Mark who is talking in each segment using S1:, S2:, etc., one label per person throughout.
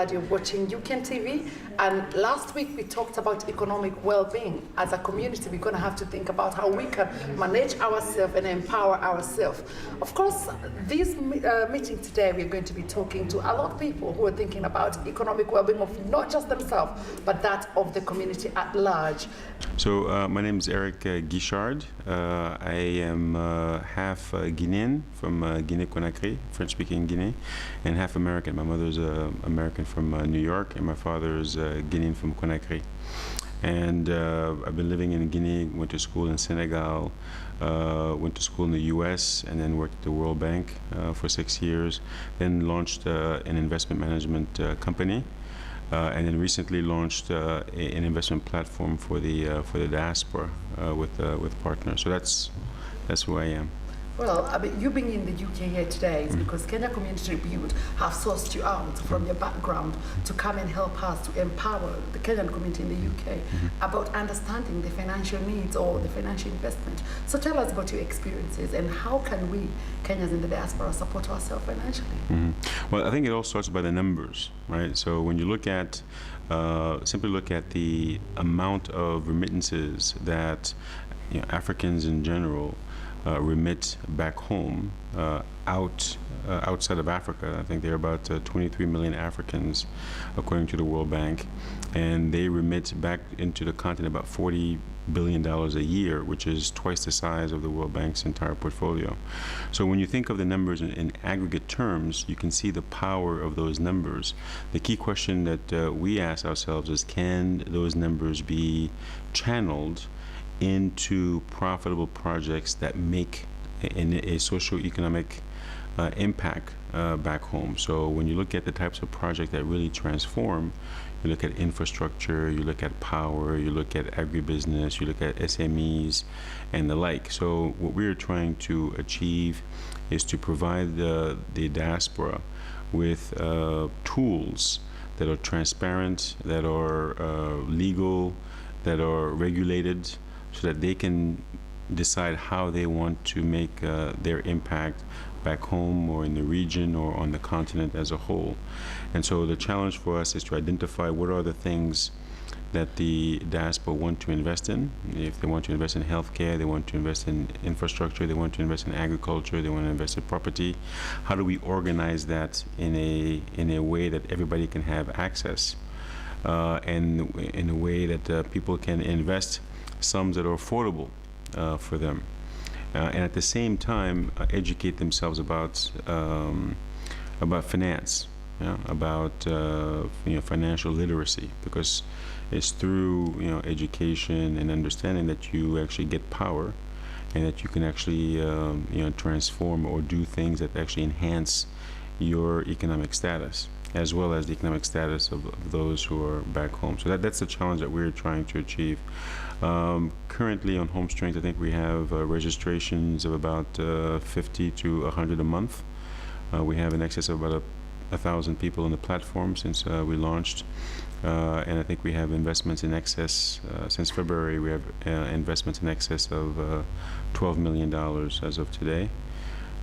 S1: glad you're watching UKENTV. And last week we talked about economic well-being. As a community, we're going to have to think about how we can manage ourselves and empower ourselves. Of course, this meeting today, we're going to be talking to a lot of people who are thinking about economic well-being of not just themselves, but that of the community at large.
S2: So my name is Eric Guichard. I am half Guinean from Guinea-Conakry, French-speaking Guinea, and half American. My mother's American from New York, and my father's Guinean from Conakry. And I've been living in Guinea, went to school in Senegal, went to school in the US, and then worked at the World Bank for 6 years, then launched an investment management company. And then recently launched an investment platform for the diaspora with partners. So that's who I am.
S1: Well, I mean, you being in the UK here today is because Kenya Community Tribute have sourced you out from your background to come and help us to empower the Kenyan community in the UK about understanding the financial needs or the financial investment. So tell us about your experiences and how can we, Kenyans in the diaspora, support ourselves financially?
S2: Well, I think it all starts by the numbers, right? So when you look at, simply look at the amount of remittances that Africans in general remit back home outside of Africa. I think there are about 23 million Africans, according to the World Bank, and they remit back into the continent about $40 billion a year, which is twice the size of the World Bank's entire portfolio. So when you think of the numbers in aggregate terms, you can see the power of those numbers. The key question that we ask ourselves is, can those numbers be channeled into profitable projects that make a socio-economic impact back home? So when you look at the types of projects that really transform, you look at infrastructure, you look at power, you look at agribusiness, you look at SMEs and the like. So what we're trying to achieve is to provide the diaspora with tools that are transparent, that are legal, that are regulated, so that they can decide how they want to make their impact back home or in the region or on the continent as a whole. And so the challenge for us is to identify what are the things that the diaspora want to invest in. If they want to invest in healthcare, they want to invest in infrastructure, they want to invest in agriculture, they want to invest in property. How do we organize that in a way that everybody can have access, and in a way that people can invest sums that are affordable for them, and at the same time educate themselves about finance, about financial literacy, because it's through education and understanding that you actually get power, and that you can actually transform or do things that actually enhance your economic status, as well as the economic status of those who are back home. So that's the challenge that we're trying to achieve. Currently on Home Strength, I think we have registrations of about 50 to 100 a month. We have in excess of about 1,000 people on the platform since we launched. And I think we have investments in excess, since February, we have investments in excess of $12 million as of today.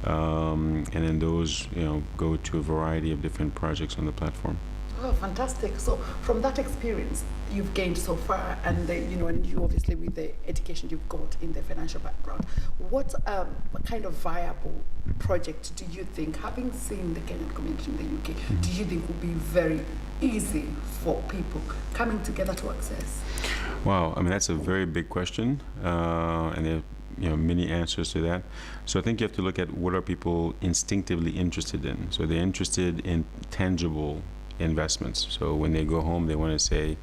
S2: And then those go to a variety of different projects on the platform.
S1: Oh, fantastic. So from that experience you've gained so far, and and you obviously with the education you've got in the financial background, what kind of viable project do you think, having seen the Kenyan community in the UK, do you think would be very easy for people coming together to access?
S2: Wow, I mean, that's a very big question, and there are many answers to that. So I think you have to look at what are people instinctively interested in. So they're interested in tangible investments. So when they go home, they want to say,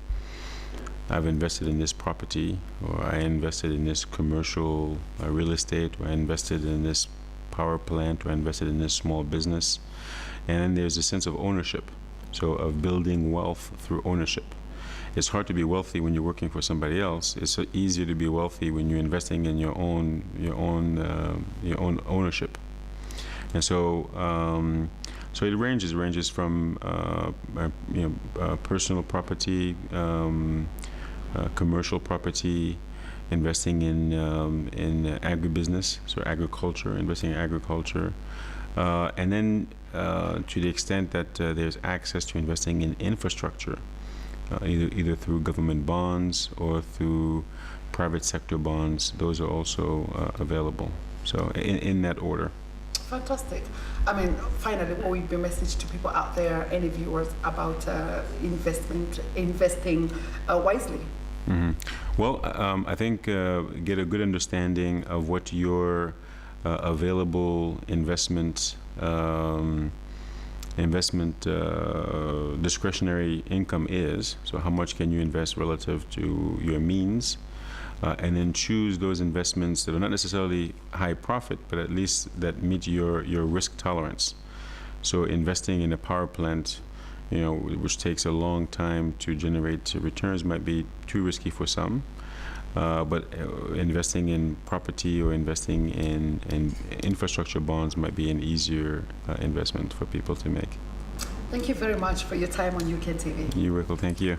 S2: I've invested in this property, or I invested in this commercial real estate, or I invested in this power plant, or I invested in this small business. And there's a sense of ownership, so of building wealth through ownership. It's hard to be wealthy when you're working for somebody else. It's so easier to be wealthy when you're investing in your own ownership. And so so it ranges from personal property, commercial property, investing in agribusiness, so agriculture, investing in agriculture, And then to the extent that there's access to investing in infrastructure, either through government bonds or through private sector bonds, those are also available. So in that order.
S1: Fantastic. I mean, finally, what would be a message to people out there, any viewers, about investing wisely?
S2: Mm-hmm. Well, I think get a good understanding of what your available investment discretionary income is. So how much can you invest relative to your means? And then choose those investments that are not necessarily high profit, but at least that meet your risk tolerance. So investing in a power plant, which takes a long time to generate returns, might be too risky for some. But investing in property or investing in infrastructure bonds might be an easier investment for people to make.
S1: Thank you very much for your time on UKENTV.
S2: You're welcome. Thank you.